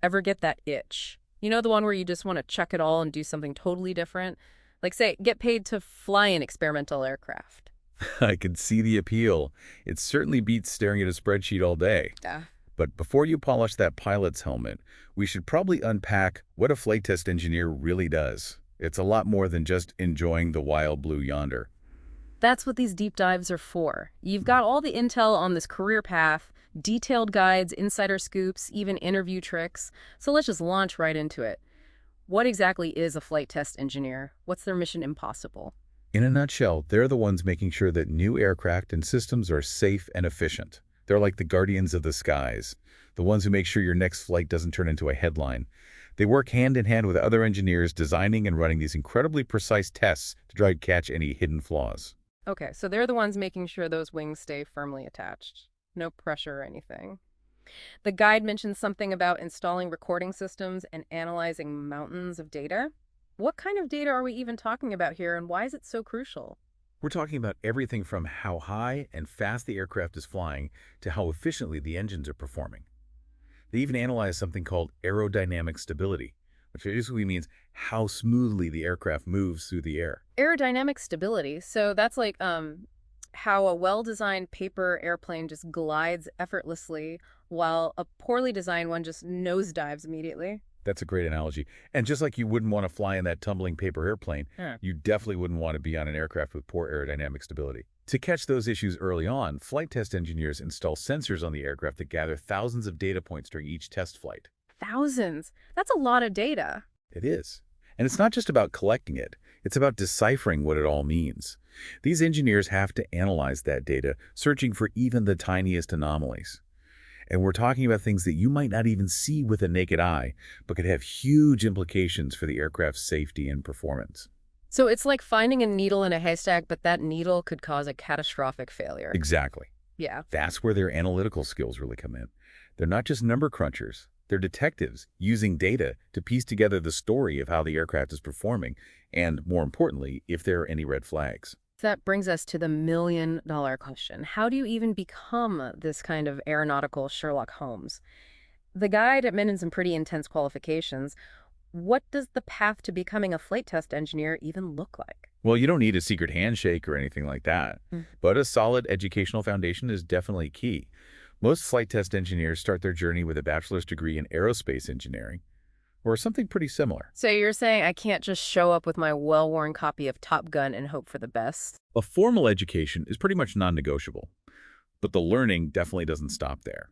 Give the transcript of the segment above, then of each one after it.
Ever get that itch? You know, the one where you just want to chuck it all and do something totally different? Like, say, get paid to fly an experimental aircraft. I can see the appeal. It certainly beats staring at a spreadsheet all day. Yeah. But before you polish that pilot's helmet, we should probably unpack what a flight test engineer really does. It's a lot more than just enjoying the wild blue yonder. That's what these deep dives are for. You've got all the intel on this career path, detailed guides, insider scoops, even interview tricks. So let's just launch right into it. What exactly is a flight test engineer? What's their mission impossible? In a nutshell, they're the ones making sure that new aircraft and systems are safe and efficient. They're like the guardians of the skies, the ones who make sure your next flight doesn't turn into a headline. They work hand in hand with other engineers designing and running these incredibly precise tests to try to catch any hidden flaws. Okay, so they're the ones making sure those wings stay firmly attached. No pressure or anything. The guide mentions something about installing recording systems and analyzing mountains of data. What kind of data are we even talking about here, and why is it so crucial? We're talking about everything from how high and fast the aircraft is flying to how efficiently the engines are performing. They even analyze something called aerodynamic stability, which basically means how smoothly the aircraft moves through the air. Aerodynamic stability. So that's like how a well-designed paper airplane just glides effortlessly while a poorly designed one just nosedives immediately. That's a great analogy. And just like you wouldn't want to fly in that tumbling paper airplane, Yeah. you definitely wouldn't want to be on an aircraft with poor aerodynamic stability. To catch those issues early on, flight test engineers install sensors on the aircraft that gather thousands of data points during each test flight. Thousands. That's a lot of data. It is. And it's not just about collecting it. It's about deciphering what it all means. These engineers have to analyze that data, searching for even the tiniest anomalies. And we're talking about things that you might not even see with a naked eye, but could have huge implications for the aircraft's safety and performance. So it's like finding a needle in a haystack, but that needle could cause a catastrophic failure. Exactly. Yeah. That's where their analytical skills really come in. They're not just number crunchers. They're detectives using data to piece together the story of how the aircraft is performing and, more importantly, if there are any red flags. That brings us to the million-dollar question. How do you even become this kind of aeronautical Sherlock Holmes? The guide mentions some pretty intense qualifications. What does the path to becoming a flight test engineer even look like? Well, you don't need a secret handshake or anything like that, but a solid educational foundation is definitely key. Most flight test engineers start their journey with a bachelor's degree in aerospace engineering, or something pretty similar. So you're saying I can't just show up with my well-worn copy of Top Gun and hope for the best? A formal education is pretty much non-negotiable, but the learning definitely doesn't stop there.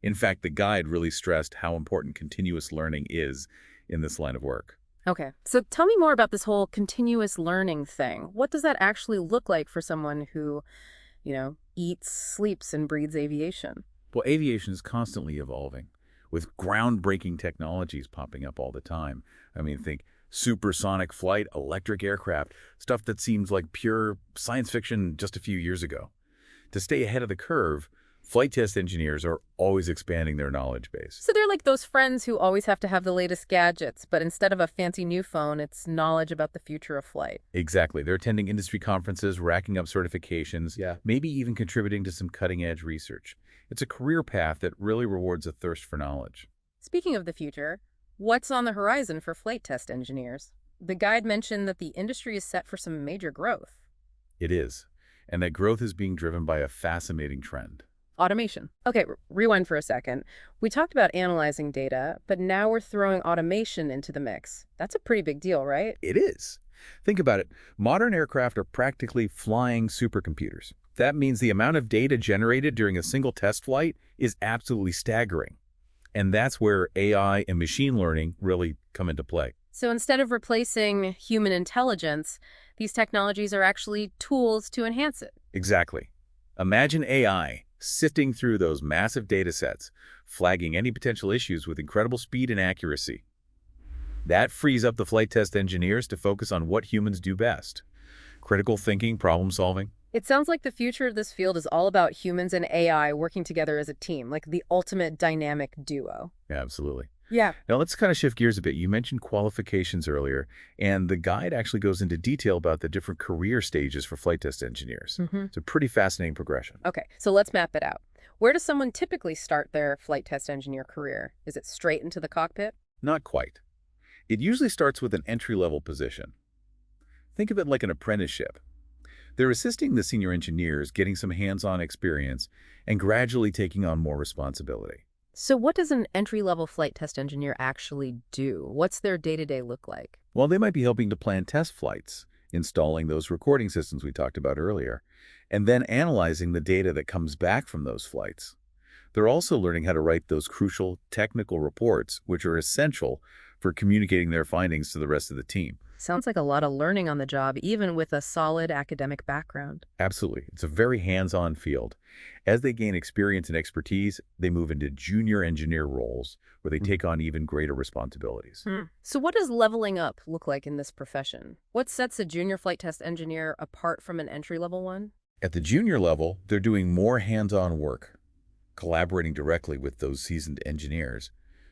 In fact, the guide really stressed how important continuous learning is in this line of work. Okay, so tell me more about this whole continuous learning thing. What does that actually look like for someone who, eats, sleeps, and breathes aviation? Well, aviation is constantly evolving, with groundbreaking technologies popping up all the time. I mean, think supersonic flight, electric aircraft, stuff that seems like pure science fiction just a few years ago. To stay ahead of the curve, flight test engineers are always expanding their knowledge base. So they're like those friends who always have to have the latest gadgets, but instead of a fancy new phone, it's knowledge about the future of flight. Exactly. They're attending industry conferences, racking up certifications, maybe even contributing to some cutting-edge research. It's a career path that really rewards a thirst for knowledge. Speaking of the future, what's on the horizon for flight test engineers? The guide mentioned that the industry is set for some major growth. It is. And that growth is being driven by a fascinating trend. Automation. Okay, rewind for a second. We talked about analyzing data, but now we're throwing automation into the mix. That's a pretty big deal, right? It is. Think about it. Modern aircraft are practically flying supercomputers. That means the amount of data generated during a single test flight is absolutely staggering. And that's where AI and machine learning really come into play. So instead of replacing human intelligence, these technologies are actually tools to enhance it. Exactly. Imagine AI sifting through those massive data sets, flagging any potential issues with incredible speed and accuracy. That frees up the flight test engineers to focus on what humans do best: critical thinking, problem solving. It sounds like the future of this field is all about humans and AI working together as a team, like the ultimate dynamic duo. Yeah, absolutely. Yeah. Now let's kind of shift gears a bit. You mentioned qualifications earlier, and the guide actually goes into detail about the different career stages for flight test engineers. It's a pretty fascinating progression. Okay, so let's map it out. Where does someone typically start their flight test engineer career? Is it straight into the cockpit? Not quite. It usually starts with an entry-level position. Think of it like an apprenticeship. They're assisting the senior engineers, getting some hands-on experience, and gradually taking on more responsibility. So what does an entry-level flight test engineer actually do? What's their day-to-day look like? While they might be helping to plan test flights, installing those recording systems we talked about earlier, and then analyzing the data that comes back from those flights. They're also learning how to write those crucial technical reports, which are essential for communicating their findings to the rest of the team. Sounds like a lot of learning on the job, even with a solid academic background. Absolutely. It's a very hands-on field. As they gain experience and expertise, they move into junior engineer roles where they take on even greater responsibilities. So what does leveling up look like in this profession? What sets a junior flight test engineer apart from an entry-level one? At the junior level, they're doing more hands-on work, collaborating directly with those seasoned engineers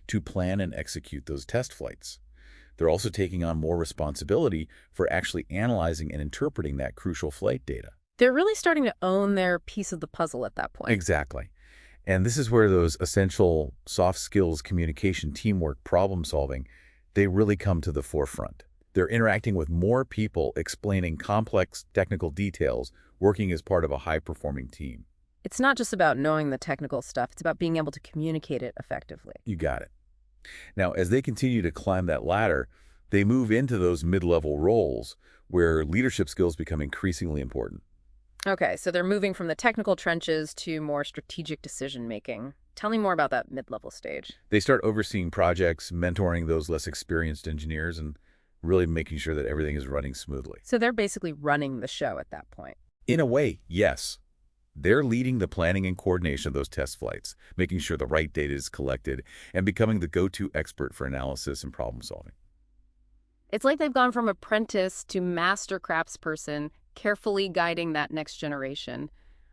to plan and execute those test flights. They're also taking on more responsibility for actually analyzing and interpreting that crucial flight data. They're really starting to own their piece of the puzzle at that point. Exactly. And this is where those essential soft skills, communication, teamwork, problem solving, they really come to the forefront. They're interacting with more people, explaining complex technical details, working as part of a high-performing team. It's not just about knowing the technical stuff, it's about being able to communicate it effectively. You got it. Now, as they continue to climb that ladder, they move into those mid-level roles where leadership skills become increasingly important. Okay, so they're moving from the technical trenches to more strategic decision-making. Tell me more about that mid-level stage. They start overseeing projects, mentoring those less experienced engineers, and really making sure that everything is running smoothly. So they're basically running the show at that point. In a way, yes. They're leading the planning and coordination of those test flights, making sure the right data is collected, and becoming the go-to expert for analysis and problem solving. It's like they've gone from apprentice to master craftsperson, carefully guiding that next generation.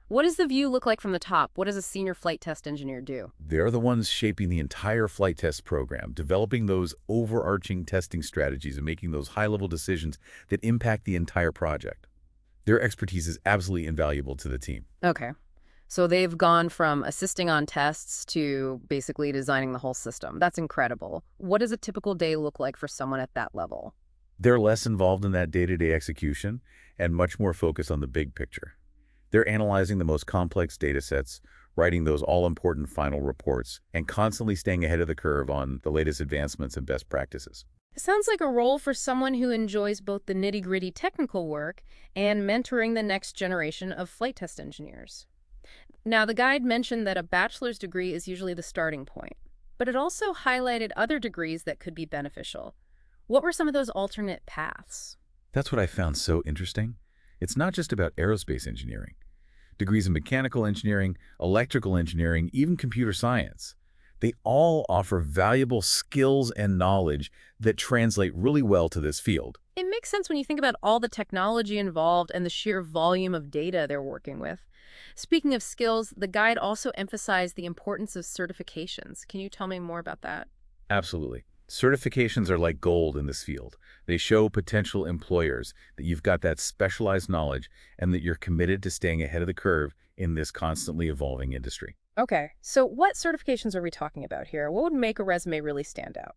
What does the view look like from the top? What does a senior flight test engineer do? They're the ones shaping the entire flight test program, developing those overarching testing strategies and making those high-level decisions that impact the entire project. Their expertise is absolutely invaluable to the team. Okay. So they've gone from assisting on tests to basically designing the whole system. That's incredible. What does a typical day look like for someone at that level? They're less involved in that day-to-day execution and much more focused on the big picture. They're analyzing the most complex data sets, writing those all-important final reports, and constantly staying ahead of the curve on the latest advancements and best practices. It sounds like a role for someone who enjoys both the nitty-gritty technical work and mentoring the next generation of flight test engineers. Now, the guide mentioned that a bachelor's degree is usually the starting point, but it also highlighted other degrees that could be beneficial. What were some of those alternate paths? That's what I found so interesting. It's not just about aerospace engineering. Degrees in mechanical engineering, electrical engineering, even computer science. They all offer valuable skills and knowledge that translate really well to this field. It makes sense when you think about all the technology involved and the sheer volume of data they're working with. Speaking of skills, the guide also emphasized the importance of certifications. Can you tell me more about that? Absolutely. Certifications are like gold in this field. They show potential employers that you've got that specialized knowledge and that you're committed to staying ahead of the curve in this constantly evolving industry. Okay, so what certifications are we talking about here? What would make a resume really stand out?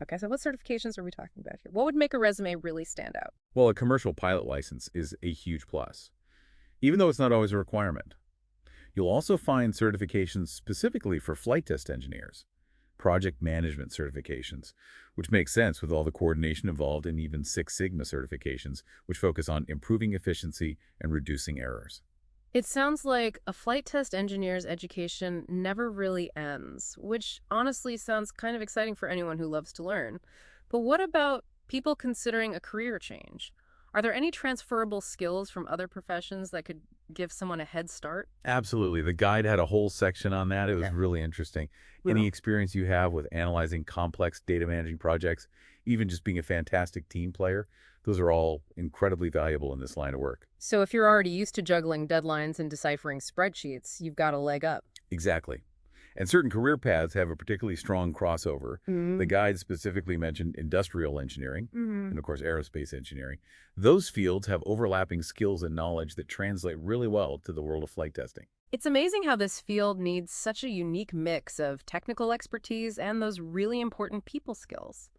Okay, so what certifications are we talking about here? What would make a resume really stand out? Well, a commercial pilot license is a huge plus, even though it's not always a requirement. You'll also find certifications specifically for flight test engineers, project management certifications, which makes sense with all the coordination involved, and even Six Sigma certifications, which focus on improving efficiency and reducing errors. It sounds like a flight test engineer's education never really ends, which honestly sounds kind of exciting for anyone who loves to learn. But what about people considering a career change? Are there any transferable skills from other professions that could give someone a head start? Absolutely. The guide had a whole section on that. It was Yeah. really interesting. Yeah. Any experience you have with analyzing complex data managing projects, even just being a fantastic team player, those are all incredibly valuable in this line of work. So if you're already used to juggling deadlines and deciphering spreadsheets, you've got a leg up. Exactly. And certain career paths have a particularly strong crossover. The guide specifically mentioned industrial engineering, and, of course, aerospace engineering. Those fields have overlapping skills and knowledge that translate really well to the world of flight testing. It's amazing how this field needs such a unique mix of technical expertise and those really important people skills.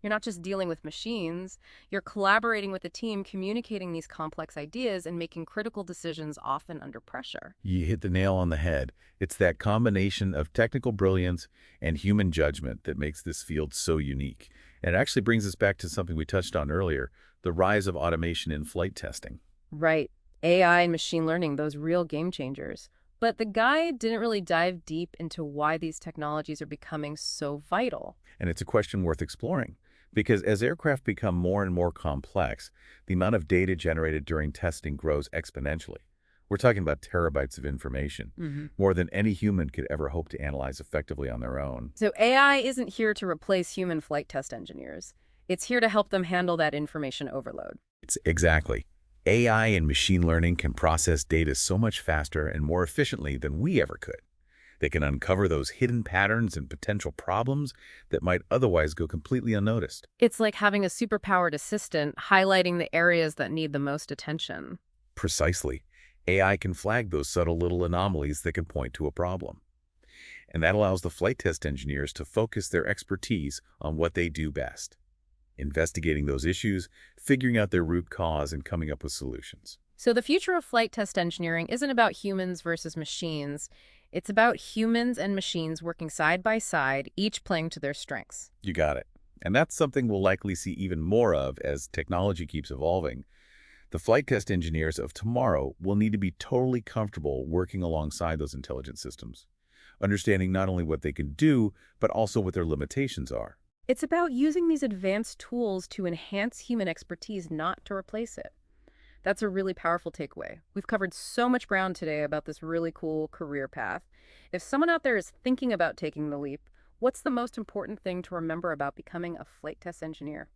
You're not just dealing with machines, you're collaborating with a team, communicating these complex ideas, and making critical decisions often under pressure. You hit the nail on the head. It's that combination of technical brilliance and human judgment that makes this field so unique. And it actually brings us back to something we touched on earlier, the rise of automation in flight testing. Right. AI and machine learning, those real game changers. But the guide didn't really dive deep into why these technologies are becoming so vital. And it's a question worth exploring. Because as aircraft become more and more complex, the amount of data generated during testing grows exponentially. We're talking about terabytes of information, more than any human could ever hope to analyze effectively on their own. So AI isn't here to replace human flight test engineers. It's here to help them handle that information overload. It's exactly. AI and machine learning can process data so much faster and more efficiently than we ever could. They can uncover those hidden patterns and potential problems that might otherwise go completely unnoticed. It's like having a superpowered assistant highlighting the areas that need the most attention. Precisely. AI can flag those subtle little anomalies that can point to a problem. And that allows the flight test engineers to focus their expertise on what they do best, investigating those issues, figuring out their root cause, and coming up with solutions. So the future of flight test engineering isn't about humans versus machines. It's about humans and machines working side by side, each playing to their strengths. You got it. And that's something we'll likely see even more of as technology keeps evolving. The flight test engineers of tomorrow will need to be totally comfortable working alongside those intelligent systems, understanding not only what they can do, but also what their limitations are. It's about using these advanced tools to enhance human expertise, not to replace it. That's a really powerful takeaway. We've covered so much ground today about this really cool career path. If someone out there is thinking about taking the leap, what's the most important thing to remember about becoming a flight test engineer?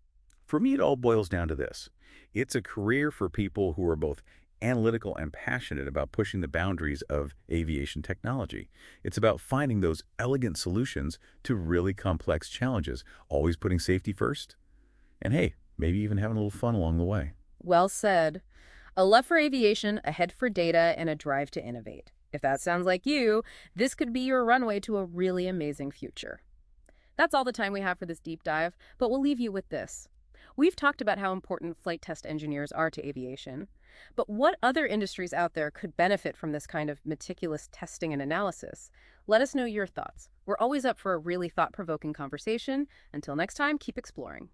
For me, it all boils down to this. It's a career for people who are both analytical and passionate about pushing the boundaries of aviation technology. It's about finding those elegant solutions to really complex challenges, always putting safety first, and hey, maybe even having a little fun along the way. Well said. A love for aviation, a head for data, and a drive to innovate. If that sounds like you, this could be your runway to a really amazing future. That's all the time we have for this deep dive, but we'll leave you with this. We've talked about how important flight test engineers are to aviation, but what other industries out there could benefit from this kind of meticulous testing and analysis? Let us know your thoughts. We're always up for a really thought-provoking conversation. Until next time, keep exploring.